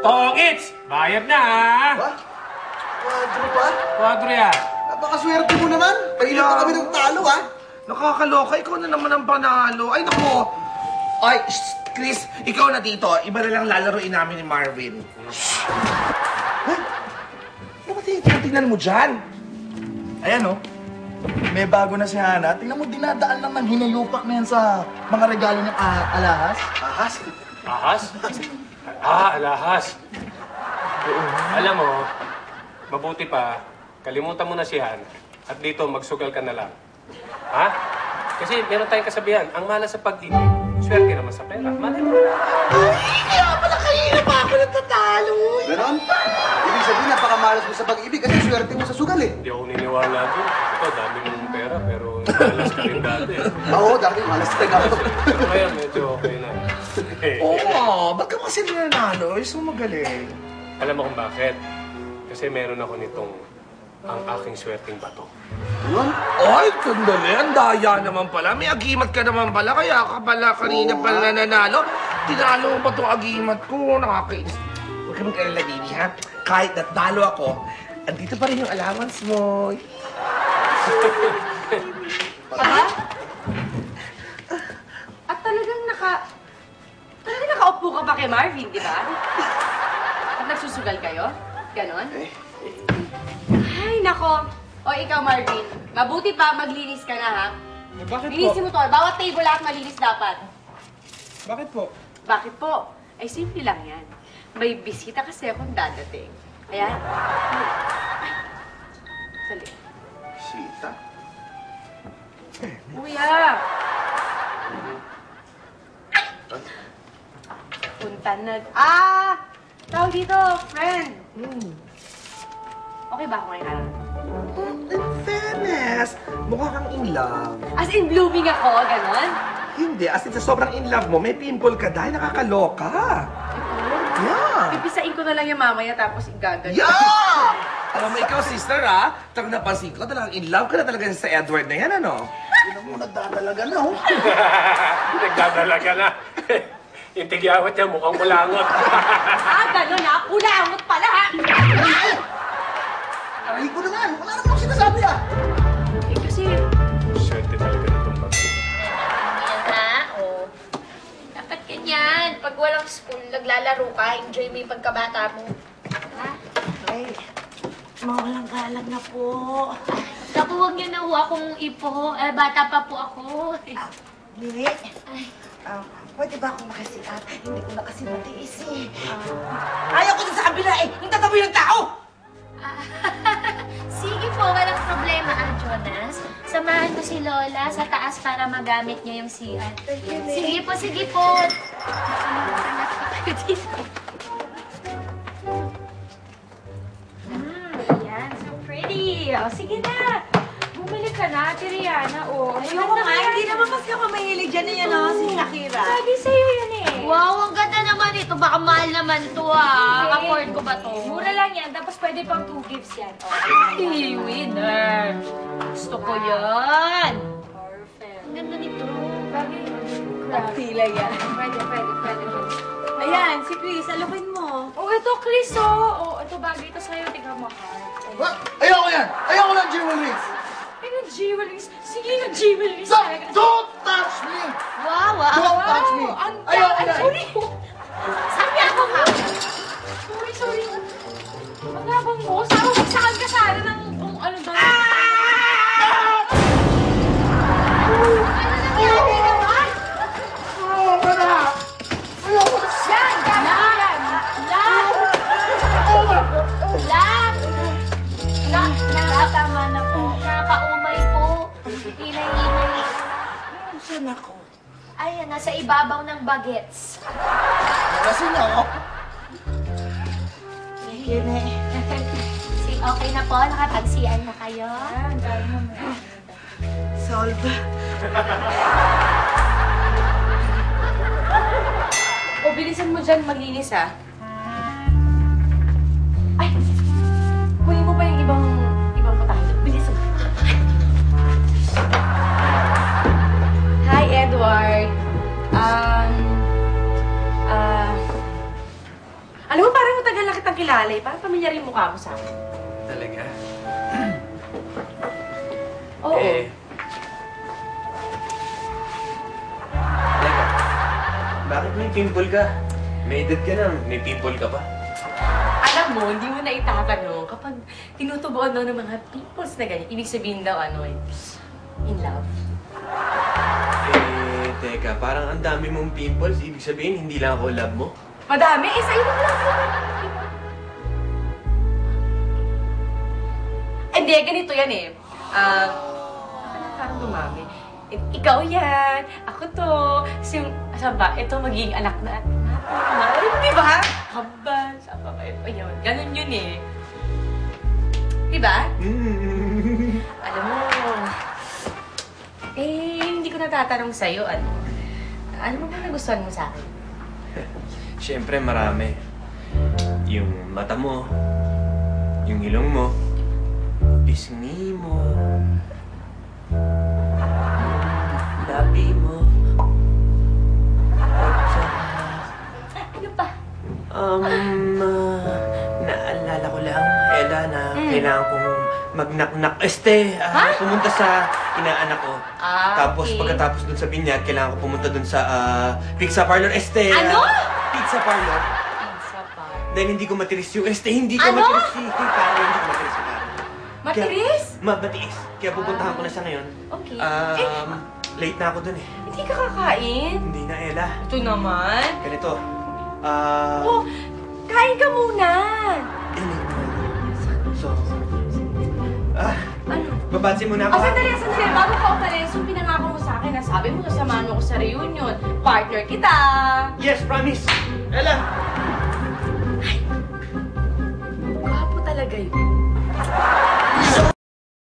Tongits! Bayad na, ha? Ba? Quadro ba? Quadro yan. Napakaswerte mo naman. Kanina pa kami ng talo, ha? Nakakaloka, ikaw na naman ang panalo. Ay, naku. Ay, Chris, ikaw na dito. Iba na lang lalaroin namin ni Marvin. Ha? Ano ba tingnan mo dyan? Ayan, oh. May bago na si Hana. Tingnan mo, dinadaan lang ng hinayupak na yan sa mga regalo ng alahas. Ahas? Ahas? Alahas. Alam mo, mabuti pa, kalimutan mo na si Han at dito magsugal ka na lang. Ha? Kasi meron tayong kasabihan, ang malas sa pag-ibig, swerte naman sa pera. Malay mo. Ay, kaya pala kanina pa ako natatalo. Ganon? Ibig sabihin, napakamalas mo sa pag-ibig kasi swerte mo sa sugal, eh. Hindi ako niniwala doon. Ito, dami mong pera, pero malas ka rin dati. Oo, dati malas talaga ako. Pero ngayon, medyo okay na. Oo, ba't ka kasi nanalo? Ay, so magaling. Alam mo kung bakit? Kasi meron ako nitong ang aking swerteng bato. Yun? Ay, sandali. Ang daya naman pala. May agimat ka naman pala. Kaya ka pala kanina pala nanalo. Tinalo mo ba itong agimat ko? Nakakainis. Huwag ka mag-alala, baby, ha? Kahit natalo ako, andito pa rin yung allowance mo. Aba? At talagang nakaupo ka pa kay Marvin, di ba? At nagsusugal kayo? Ganon? Ay, nako. O ikaw, Marvin, mabuti pa maglinis ka na, ha? Bakit po? Linisin mo to. Bawat table lahat malinis dapat. Bakit po? Bakit po? Ay, simple lang yan. May bisita kasi akong dadating. Ayan. Ay. Sali. Sita? Kuya! Punta na... Tawag dito, friend. Okay ba ako ngayon? In fairness, mukha kang in love. As in, blooming ako, ganon? Hindi, as in sa sobrang in love mo, may pimple ka dahil nakakaloka. Yeah. Pipisain ko na lang yung mamaya tapos igaganyan. Yeah! Alam mo, ikaw, sister, ha? Talagang napansin ko, talagang in love ka na talaga sa Edward na yan, ano? Tingnan mo, nagdadalaga na, oh. Nagdadalaga na. Yung tigyawat niya mukhang mulangot. Ganon ha? Ulangot pala ha? Aray ko naman. Wala naman akong sinasabi, ah. Eh kasi... Swerte talaga nitong bago. Yan na, oh. Dapat ganyan. Pag walang school, naglalaro ka, enjoy mo yung pagkabata mo. Ha? Ay, mawalang galang na po. Naku, huwag niyo na ho akong ipo. Bata pa po ako. Lili, pwede ba akong makasikat? Hindi ko na kasi matiis eh. Ayaw ko dun sa kabila eh! Yung tataboy ng tao! Sige po, walang problema, Jonas. Samahan ko si Lola sa taas para magamit niya yung CR. Sige po, sige po. Anak pa kayo dito. Ayan, so pretty. O, sige na. Bumalik ka na, Ate Rihanna. O, Ayoko nga, hindi naman kasi ako mahilig dyan na yan, oh, si Shakira. sabi sa'yo yun eh. Wow, ang ganda naman ito. Baka mahal naman to ah. Afford ko ba to? Mura lang yan, tapos pwede pang 2 gifts yan. Ay, winner. Gusto ko yan. Perfect. Ang ganda nito. Bagay, Ang tila yan. pwede. Ayan, si Chris, alukin mo. Oh, ito, Chris, oh. Oh, ito bagay ito sa'yo. Tingnan mo, heart. What? Ayoko yan. Ayoko ng jewelries. Ay, nag-jewelries. Sige, nag-jewelries. Don't touch me! Wow, wow. Don't touch me! Ang Ayoko Ay, yan. sorry. Sabi ako ha. Sorry. Ang labang mo. Saan ka sana ng kung ano ba? Ano nangyari naman? Ayoko na! Ayoko na! Yan! Gamit yan! Tama na po. Nakakaumay po. Inay-inay. Saan ako? Ayan, nasa ibabaw ng bagets. Nalasin ako. Sige na eh. Okay na po, nakapagsian na kayo. Solve. O, bilisan mo dyan maglinis ha. Ay! Kunin mo pa yung ibang putahe. Bilisan mo. Hi, Edward. Alam mo, parang kilala eh. Parang pamilyar yung mukha mo sa akin. Talaga? Oo. Teka, bakit may pimple ka? May edad ka na, may pimple ka pa. Alam mo, hindi mo na itatanong kapag tinutubuan daw ng mga pimples na ganyan. Ibig sabihin daw, in love. Teka, parang ang dami mong pimples. Ibig sabihin, hindi lang ako love mo? Madami? Sa iyo lang. Hindi, ganito yan eh. Parang dumami. Ikaw yan, ako to. Kasi yung, saan ba, ito magiging anak na. Di ba? Haba, saan ba? Ayun, ganun yun eh. Di ba? Alam mo, hindi ko natatanong sa'yo, ano mo ba nagustuhan mo sa akin? Siyempre, marami. Yung mata mo, yung ilong mo, pisngi mo, labi mo, Ano pa? naalala ko lang, Ella, na kailangan kong mag-knock-knock. Pumunta sa inaanak ko. Tapos Okay. pagkatapos dun sa binyag, kailangan ko pumunta dun sa pizza parlor. Ano? Pizza parlor. Pizza pa. Dahil hindi ko matiris yung hindi ko Ano? matiris si Karen. Hindi ko matiris si Karen. Matiris? Matiis. Kaya pupuntahan ko na siya ngayon. Okay. Late na ako dun eh. Hindi ka kakain? Hindi na, Ella. Ito naman. Ganito. Oh, kain ka muna. So, Ano? babati muna ako. Sandali. Bago ka umalis, yung pinangako mo sa akin, sabi mo kasama mo ko sa reunion. Partner kita. Yes, promise. Ella. Gwapo talaga yun.